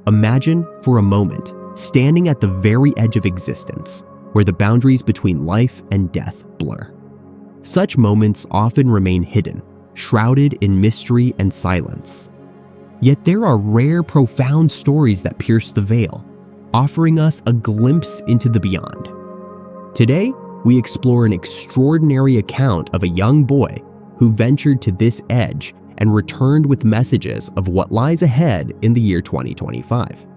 Imagine, for a moment, standing at the very edge of existence, where the boundaries between life and death blur. Such moments often remain hidden, shrouded in mystery and silence. Yet there are rare, profound stories that pierce the veil, offering us a glimpse into the beyond. Today, we explore an extraordinary account of a young boy who ventured to this edge and returned with messages of what lies ahead in the year 2025.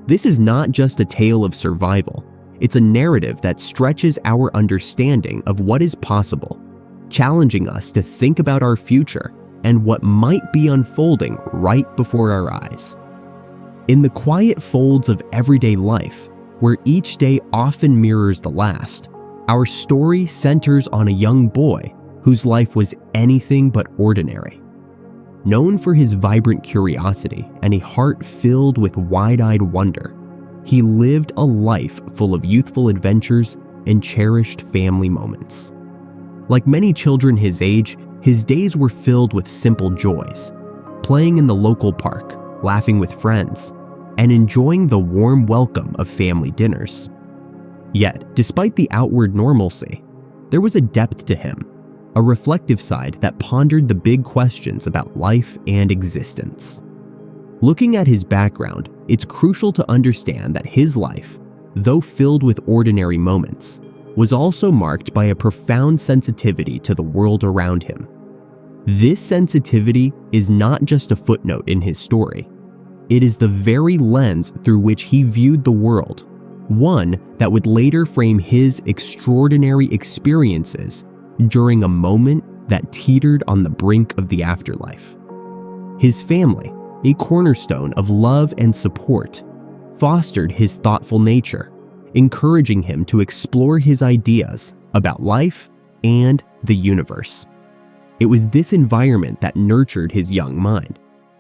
This is not just a tale of survival, it's a narrative that stretches our understanding of what is possible, challenging us to think about our future and what might be unfolding right before our eyes. In the quiet folds of everyday life, where each day often mirrors the last, our story centers on a young boy whose life was anything but ordinary. Known for his vibrant curiosity and a heart filled with wide-eyed wonder, he lived a life full of youthful adventures and cherished family moments. Like many children his age, his days were filled with simple joys, playing in the local park, laughing with friends, and enjoying the warm welcome of family dinners. Yet, despite the outward normalcy, there was a depth to him, a reflective side that pondered the big questions about life and existence. Looking at his background, it's crucial to understand that his life, though filled with ordinary moments, was also marked by a profound sensitivity to the world around him. This sensitivity is not just a footnote in his story. It is the very lens through which he viewed the world, one that would later frame his extraordinary experiences during a moment that teetered on the brink of the afterlife. His family, a cornerstone of love and support, fostered his thoughtful nature, encouraging him to explore his ideas about life and the universe. It was this environment that nurtured his young mind,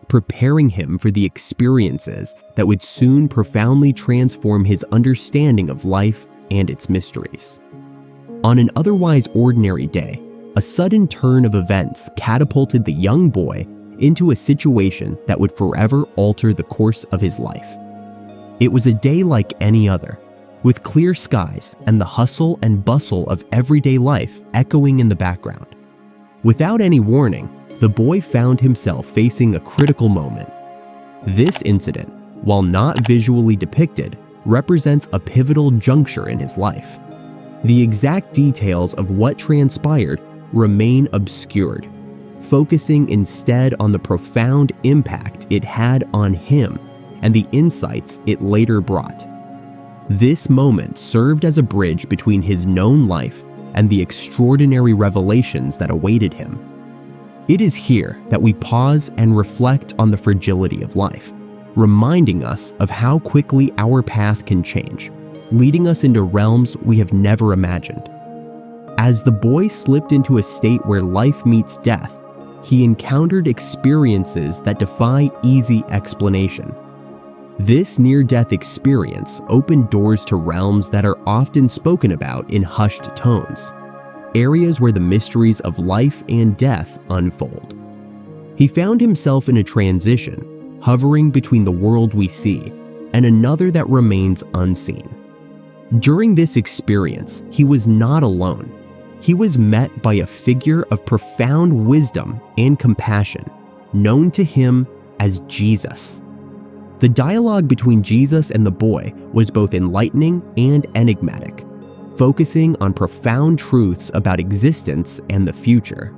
preparing him for the experiences that would soon profoundly transform his understanding of life and its mysteries. On an otherwise ordinary day, a sudden turn of events catapulted the young boy into a situation that would forever alter the course of his life. It was a day like any other, with clear skies and the hustle and bustle of everyday life echoing in the background. Without any warning, the boy found himself facing a critical moment. This incident, while not visually depicted, represents a pivotal juncture in his life. The exact details of what transpired remain obscured, focusing instead on the profound impact it had on him and the insights it later brought. This moment served as a bridge between his known life and the extraordinary revelations that awaited him. It is here that we pause and reflect on the fragility of life, reminding us of how quickly our path can change, leading us into realms we have never imagined. As the boy slipped into a state where life meets death, he encountered experiences that defy easy explanation. This near-death experience opened doors to realms that are often spoken about in hushed tones, areas where the mysteries of life and death unfold. He found himself in a transition, hovering between the world we see and another that remains unseen. During this experience, he was not alone. He was met by a figure of profound wisdom and compassion, known to him as Jesus. The dialogue between Jesus and the boy was both enlightening and enigmatic, focusing on profound truths about existence and the future.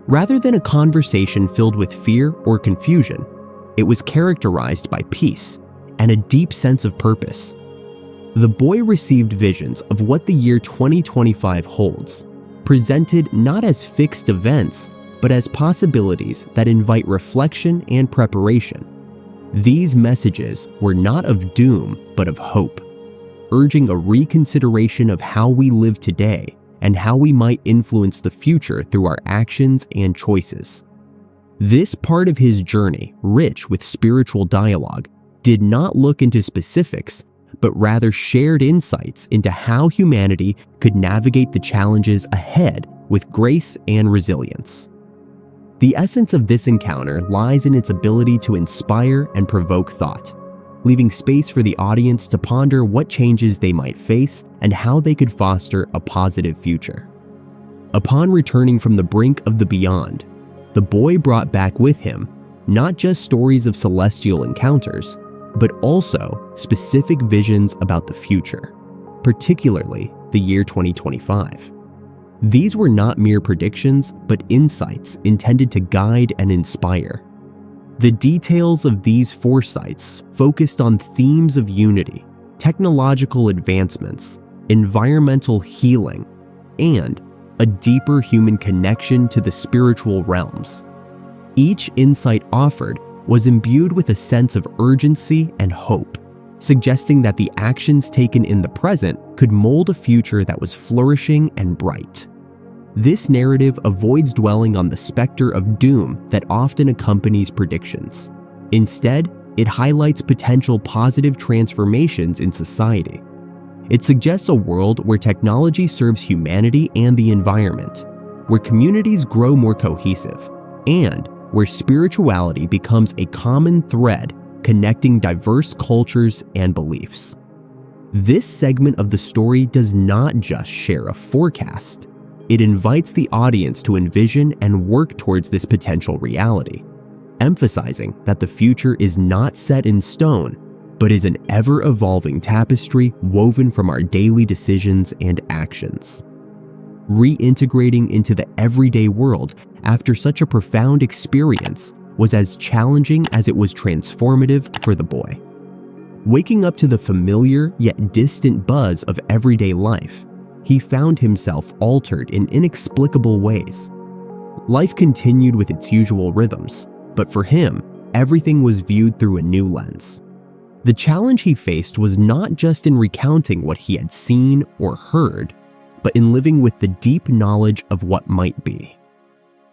Rather than a conversation filled with fear or confusion, it was characterized by peace and a deep sense of purpose. The boy received visions of what the year 2025 holds, presented not as fixed events, but as possibilities that invite reflection and preparation. These messages were not of doom, but of hope, urging a reconsideration of how we live today and how we might influence the future through our actions and choices. This part of his journey, rich with spiritual dialogue, did not look into specifics, but rather shared insights into how humanity could navigate the challenges ahead with grace and resilience. The essence of this encounter lies in its ability to inspire and provoke thought, leaving space for the audience to ponder what changes they might face and how they could foster a positive future. Upon returning from the brink of the beyond, the boy brought back with him not just stories of celestial encounters, but also specific visions about the future, particularly the year 2025. These were not mere predictions, but insights intended to guide and inspire. The details of these foresights focused on themes of unity, technological advancements, environmental healing, and a deeper human connection to the spiritual realms. Each insight offered was imbued with a sense of urgency and hope, suggesting that the actions taken in the present could mold a future that was flourishing and bright. This narrative avoids dwelling on the specter of doom that often accompanies predictions. Instead, it highlights potential positive transformations in society. It suggests a world where technology serves humanity and the environment, where communities grow more cohesive, and where spirituality becomes a common thread connecting diverse cultures and beliefs. This segment of the story does not just share a forecast. It invites the audience to envision and work towards this potential reality, emphasizing that the future is not set in stone, but is an ever-evolving tapestry woven from our daily decisions and actions. Reintegrating into the everyday world after such a profound experience was as challenging as it was transformative for the boy. Waking up to the familiar yet distant buzz of everyday life, he found himself altered in inexplicable ways. Life continued with its usual rhythms, but for him, everything was viewed through a new lens. The challenge he faced was not just in recounting what he had seen or heard, but in living with the deep knowledge of what might be.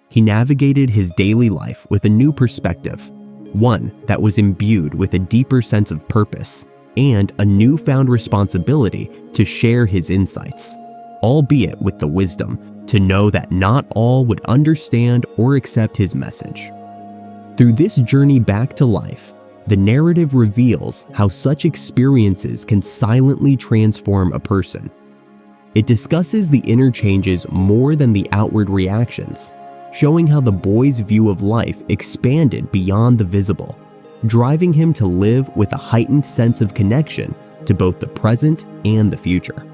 He navigated his daily life with a new perspective, one that was imbued with a deeper sense of purpose and a newfound responsibility to share his insights, albeit with the wisdom to know that not all would understand or accept his message. Through this journey back to life, the narrative reveals how such experiences can silently transform a person. It discusses the inner changes more than the outward reactions, showing how the boy's view of life expanded beyond the visible, driving him to live with a heightened sense of connection to both the present and the future.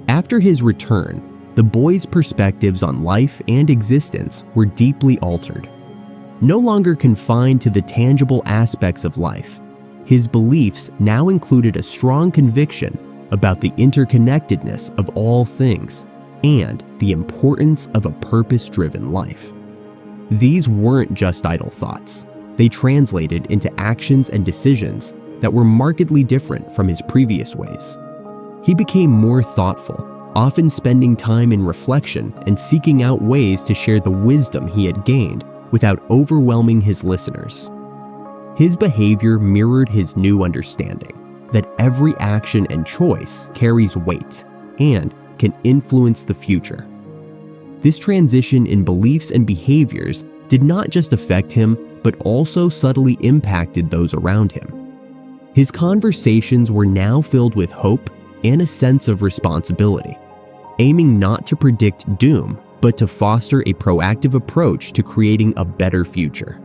After his return, the boy's perspectives on life and existence were deeply altered. No longer confined to the tangible aspects of life, his beliefs now included a strong conviction about the interconnectedness of all things and the importance of a purpose-driven life. These weren't just idle thoughts. They translated into actions and decisions that were markedly different from his previous ways. He became more thoughtful, often spending time in reflection and seeking out ways to share the wisdom he had gained without overwhelming his listeners. His behavior mirrored his new understanding that every action and choice carries weight and can influence the future. This transition in beliefs and behaviors did not just affect him, but also subtly impacted those around him. His conversations were now filled with hope and a sense of responsibility, aiming not to predict doom, but to foster a proactive approach to creating a better future.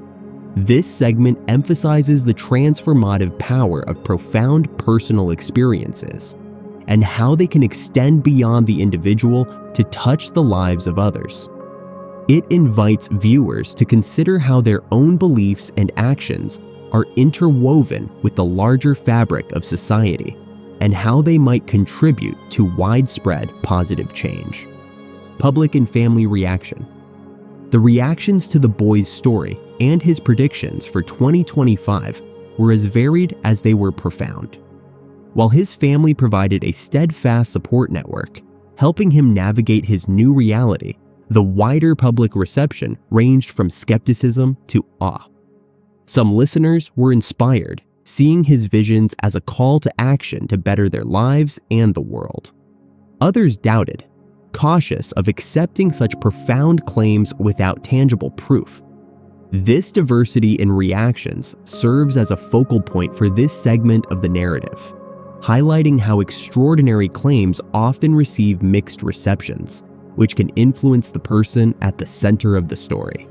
This segment emphasizes the transformative power of profound personal experiences and how they can extend beyond the individual to touch the lives of others. It invites viewers to consider how their own beliefs and actions are interwoven with the larger fabric of society and how they might contribute to widespread positive change. Public and family reaction. The reactions to the boy's story and his predictions for 2025 were as varied as they were profound. While his family provided a steadfast support network, helping him navigate his new reality, the wider public reception ranged from skepticism to awe. Some listeners were inspired, seeing his visions as a call to action to better their lives and the world. Others doubted, cautious of accepting such profound claims without tangible proof. This diversity in reactions serves as a focal point for this segment of the narrative, highlighting how extraordinary claims often receive mixed receptions, which can influence the person at the center of the story.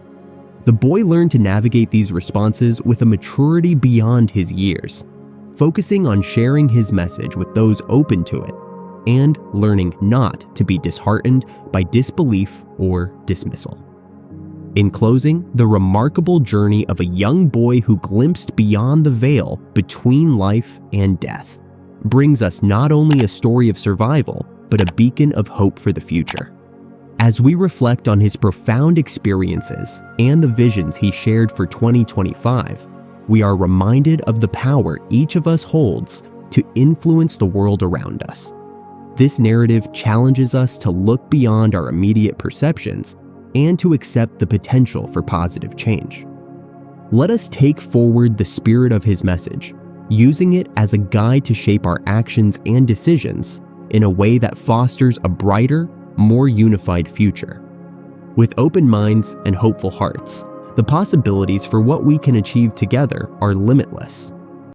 The boy learned to navigate these responses with a maturity beyond his years, focusing on sharing his message with those open to it, and learning not to be disheartened by disbelief or dismissal. In closing, the remarkable journey of a young boy who glimpsed beyond the veil between life and death brings us not only a story of survival, but a beacon of hope for the future. As we reflect on his profound experiences and the visions he shared for 2025, we are reminded of the power each of us holds to influence the world around us. This narrative challenges us to look beyond our immediate perceptions and to accept the potential for positive change. Let us take forward the spirit of his message, using it as a guide to shape our actions and decisions in a way that fosters a brighter, more unified future. With open minds and hopeful hearts, the possibilities for what we can achieve together are limitless.